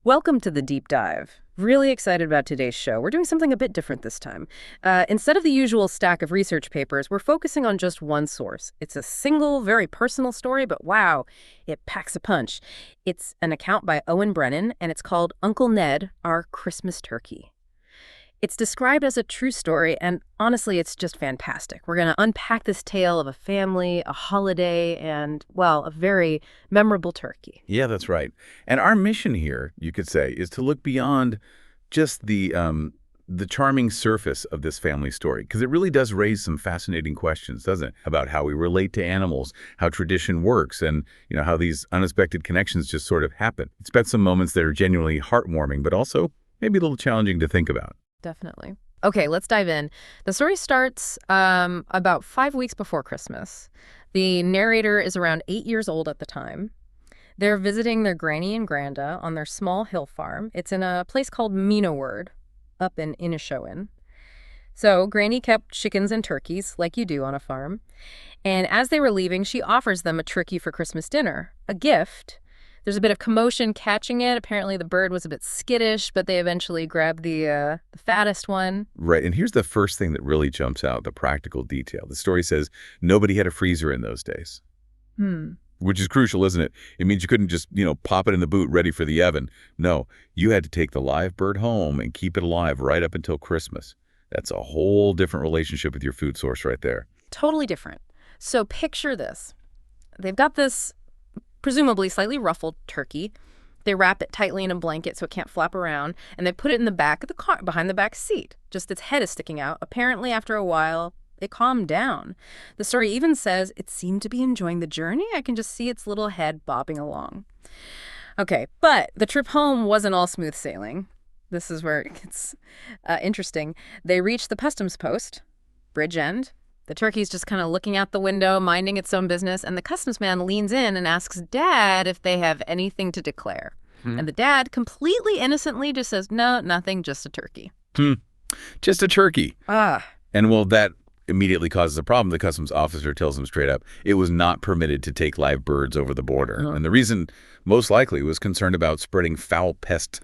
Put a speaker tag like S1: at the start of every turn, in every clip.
S1: Welcome to the deep dive. Really excited about today's show. We're doing something a bit different this time. Instead of the usual stack of research papers, we're focusing on just one source. It's a single, very personal story, but wow, it packs a punch. It's an account by Owen Brennan, and it's called Uncle Ned, Our Christmas Turkey. It's described as a true story, and honestly, it's just fantastic. We're going to unpack this tale of a family, a holiday, and, well, a very memorable turkey.
S2: Yeah, that's right. And our mission here, you could say, is to look beyond just the charming surface of this family story, because it really does raise some fascinating questions, doesn't it? About how we relate to animals, how tradition works, and how these unexpected connections just sort of happen. It's got some moments that are genuinely heartwarming, but also maybe a little challenging to think about.
S1: Definitely. Okay, let's dive in. The story starts about 5 weeks before Christmas. The narrator is around 8 years old at the time. They're visiting their granny and granda on their small hill farm. It's in a place called Meenaward, up in Inishowen. So Granny kept chickens and turkeys, like you do on a farm. And as they were leaving, she offers them a turkey for Christmas dinner, a gift. There's a bit of commotion catching it. Apparently the bird was a bit skittish, but they eventually grabbed the fattest one.
S2: Right, and here's the first thing that really jumps out, the practical detail. The story says nobody had a freezer in those days. Which is crucial, isn't it? It means you couldn't just, pop it in the boot ready for the oven. No, you had to take the live bird home and keep it alive right up until Christmas. That's a whole different relationship with your food source right there.
S1: Totally different. So picture this. They've got this presumably slightly ruffled turkey. They wrap it tightly in a blanket so it can't flap around, and they put it in the back of the car, behind the back seat. Just its head is sticking out. Apparently, after a while, it calmed down. The story even says it seemed to be enjoying the journey. I can just see its little head bobbing along. Okay, but the trip home wasn't all smooth sailing. This is where it gets interesting. They reached the customs post, Bridge End. The turkey's just kind of looking out the window, minding its own business, and the customs man leans in and asks Dad if they have anything to declare. And the dad completely innocently just says, no, nothing, just a turkey.
S2: Just a turkey.
S1: Ah.
S2: And well, that immediately causes a problem. The customs officer tells him straight up it was not permitted to take live birds over the border. And the reason, most likely, was concerned about spreading foul pest,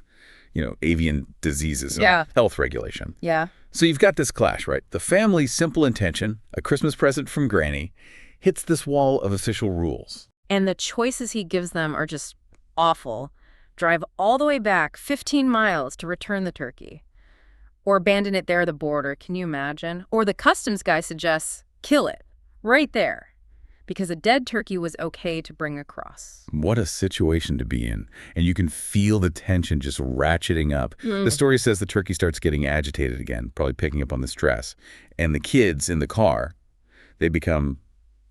S2: avian diseases.
S1: Yeah.
S2: Health regulation.
S1: Yeah.
S2: So you've got this clash, right? The family's simple intention, a Christmas present from Granny, hits this wall of official rules.
S1: And the choices he gives them are just awful. Drive all the way back 15 miles to return the turkey. Or abandon it there at the border. Can you imagine? Or the customs guy suggests, kill it. Right there. Because a dead turkey was okay to bring across.
S2: What a situation to be in. And you can feel the tension just ratcheting up. The story says the turkey starts getting agitated again, probably picking up on the stress. And the kids in the car, they become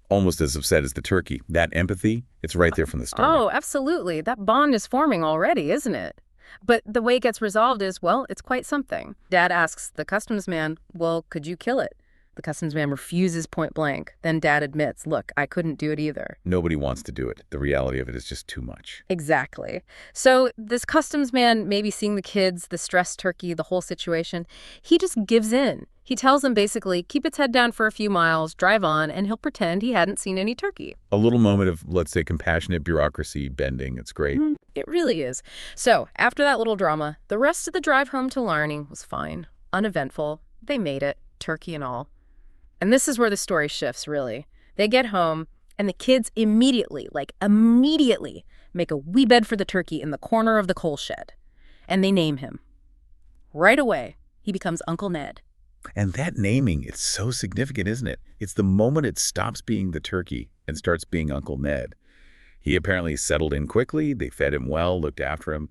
S2: almost as upset as the turkey. That empathy, it's right there from the start.
S1: Oh, absolutely. That bond is forming already, isn't it? But the way it gets resolved is, well, it's quite something. Dad asks the customs man, well, could you kill it? The customs man refuses point blank. Then Dad admits, look, I couldn't do it either.
S2: Nobody wants to do it. The reality of it is just too much.
S1: Exactly. So this customs man, maybe seeing the kids, the stressed turkey, the whole situation, he just gives in. He tells them basically, keep its head down for a few miles, drive on, and he'll pretend he hadn't seen any turkey.
S2: A little moment of, let's say, compassionate bureaucracy bending. It's great.
S1: It really is. So after that little drama, the rest of the drive home to Larney was fine, uneventful. They made it, turkey and all. And this is where the story shifts, really. They get home, and the kids immediately make a wee bed for the turkey in the corner of the coal shed. And they name him. Right away, he becomes Uncle Ned.
S2: And that naming, it's so significant, isn't it? It's the moment it stops being the turkey and starts being Uncle Ned. He apparently settled in quickly. They fed him well, looked after him.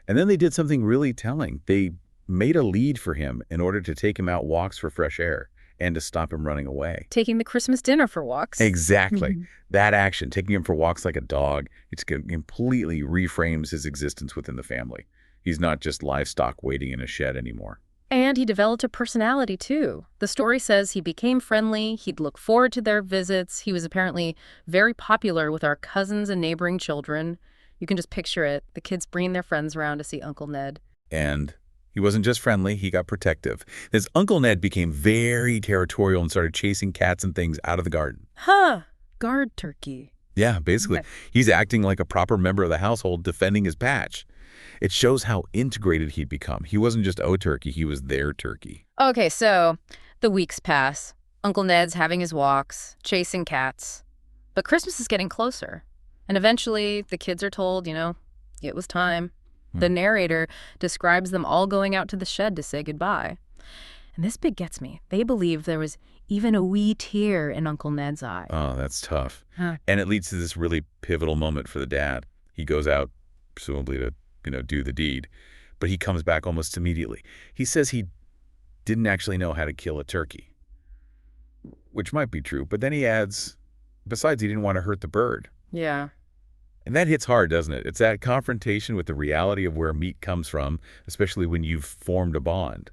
S2: And then they did something really telling. They made a lead for him in order to take him out walks for fresh air and to stop him running away.
S1: Taking the Christmas dinner for walks.
S2: Exactly. That action, taking him for walks like a dog, it completely reframes his existence within the family. He's not just livestock waiting in a shed anymore.
S1: And he developed a personality, too. The story says he became friendly, he'd look forward to their visits. He was apparently very popular with our cousins and neighboring children. You can just picture it. The kids bringing their friends around to see Uncle Ned.
S2: And he wasn't just friendly, he got protective. His Uncle Ned became very territorial and started chasing cats and things out of the garden.
S1: Guard turkey.
S2: Yeah, basically.
S1: Okay.
S2: He's acting like a proper member of the household, defending his patch. It shows how integrated he'd become. He wasn't just a turkey, he was their turkey.
S1: Okay, so the weeks pass. Uncle Ned's having his walks, chasing cats. But Christmas is getting closer. And eventually, the kids are told, it was time. The narrator describes them all going out to the shed to say goodbye. And this bit gets me. They believe there was even a wee tear in Uncle Ned's eye.
S2: Oh, that's tough.
S1: Huh.
S2: And it leads to this really pivotal moment for the dad. He goes out, presumably to, do the deed, but he comes back almost immediately. He says he didn't actually know how to kill a turkey, which might be true, but then he adds, besides, he didn't want to hurt the bird.
S1: Yeah.
S2: And that hits hard, doesn't it? It's that confrontation with the reality of where meat comes from, especially when you've formed a bond.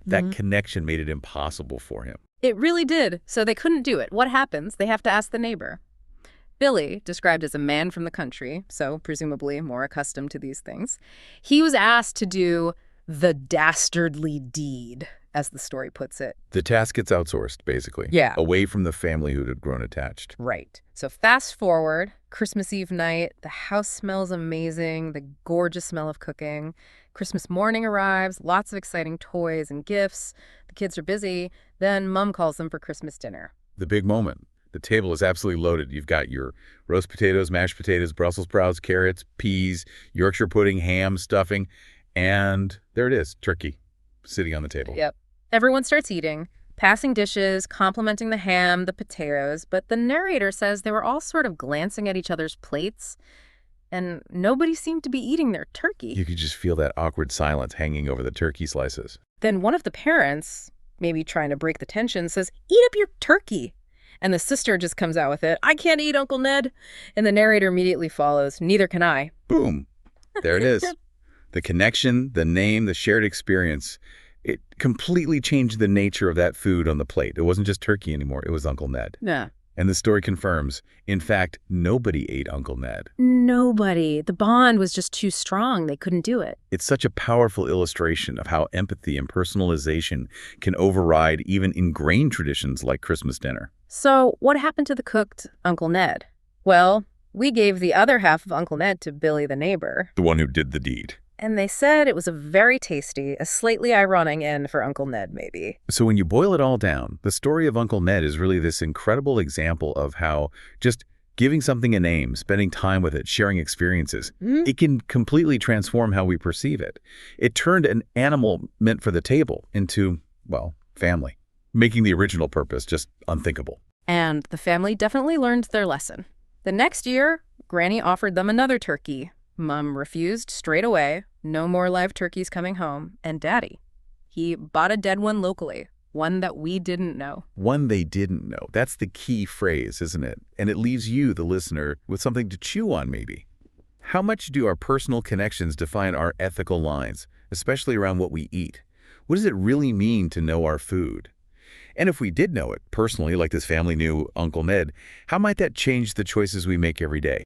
S2: That connection made it impossible for him.
S1: It really did. So they couldn't do it. What happens? They have to ask the neighbor. Billy, described as a man from the country, so presumably more accustomed to these things, he was asked to do the dastardly deed, as the story puts it.
S2: The task gets outsourced, basically.
S1: Yeah.
S2: Away from the family who had grown attached.
S1: Right. So fast forward, Christmas Eve night, the house smells amazing, the gorgeous smell of cooking. Christmas morning arrives, lots of exciting toys and gifts. The kids are busy. Then Mom calls them for Christmas dinner.
S2: The big moment. The table is absolutely loaded. You've got your roast potatoes, mashed potatoes, Brussels sprouts, carrots, peas, Yorkshire pudding, ham, stuffing, and there it is, turkey, sitting on the table.
S1: Yep. Everyone starts eating, passing dishes, complimenting the ham, the potatoes, but the narrator says they were all sort of glancing at each other's plates, and nobody seemed to be eating their turkey.
S2: You could just feel that awkward silence hanging over the turkey slices.
S1: Then one of the parents, maybe trying to break the tension, says, "Eat up your turkey." And the sister just comes out with it, "I can't eat, Uncle Ned." And the narrator immediately follows, "Neither can I."
S2: Boom. There it is. The connection, the name, the shared experience. It completely changed the nature of that food on the plate. It wasn't just turkey anymore. It was Uncle Ned.
S1: Yeah.
S2: And the story confirms, in fact, nobody ate Uncle Ned.
S1: Nobody. The bond was just too strong. They couldn't do it.
S2: It's such a powerful illustration of how empathy and personalization can override even ingrained traditions like Christmas dinner.
S1: So what happened to the cooked Uncle Ned? Well, we gave the other half of Uncle Ned to Billy the neighbor.
S2: The one who did the deed.
S1: And they said it was a very tasty, a slightly ironic end for Uncle Ned, maybe.
S2: So when you boil it all down, the story of Uncle Ned is really this incredible example of how just giving something a name, spending time with it, sharing experiences, it can completely transform how we perceive it. It turned an animal meant for the table into, well, family, making the original purpose just unthinkable.
S1: And the family definitely learned their lesson. The next year, Granny offered them another turkey. Mom refused straight away. No more live turkeys coming home. And Daddy, he bought a dead one locally, one that we didn't know.
S2: One they didn't know. That's the key phrase, isn't it? And it leaves you, the listener, with something to chew on, maybe. How much do our personal connections define our ethical lines, especially around what we eat? What does it really mean to know our food? And if we did know it personally, like this family knew Uncle Ned, how might that change the choices we make every day?